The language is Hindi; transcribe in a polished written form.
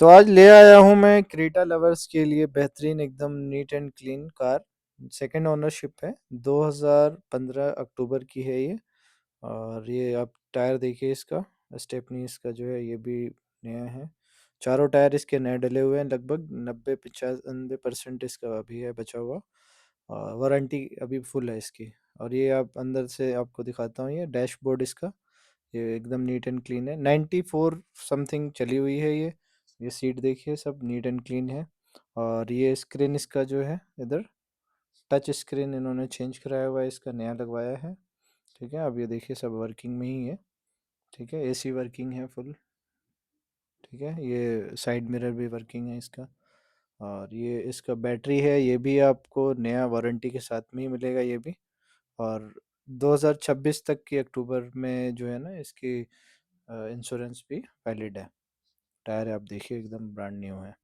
तो आज ले आया हूँ मैं क्रेटा लवर्स के लिए बेहतरीन एकदम neat and clean car. Second ownership है। 2015 अक्टूबर की है ये। और ये आप टायर देखिए इसका। स्टेपनी इसका जो है ये भी नया है। चारों टायर इसके नए डले हुए हैं। लगभग 90-95% इसका अभी है बचा हुआ। और वारंटी अभी फुल है इसकी। और ये आप अंदर से आपको दिखाता हूँ। ये डैशबोर्ड इसका ये एकदम नीट एंड क्लीन है। 94 समथिंग चली हुई है ये सीट देखिए सब नीट एंड क्लीन है। और ये स्क्रीन इसका जो है इधर टच स्क्रीन इन्होंने चेंज कराया हुआ है, इसका नया लगवाया है। ठीक है, अब ये देखिए सब वर्किंग में ही है। ठीक है, एसी वर्किंग है फुल। ठीक है, ये साइड मिरर भी वर्किंग है इसका। और ये इसका बैटरी है, ये भी आपको नया वारंटी के साथ में ही मिलेगा ये भी। और 2026 तक की अक्टूबर में जो है ना इसकी इंश्योरेंस भी वैलिड है। टायर आप देखिए एकदम ब्रांड न्यू है।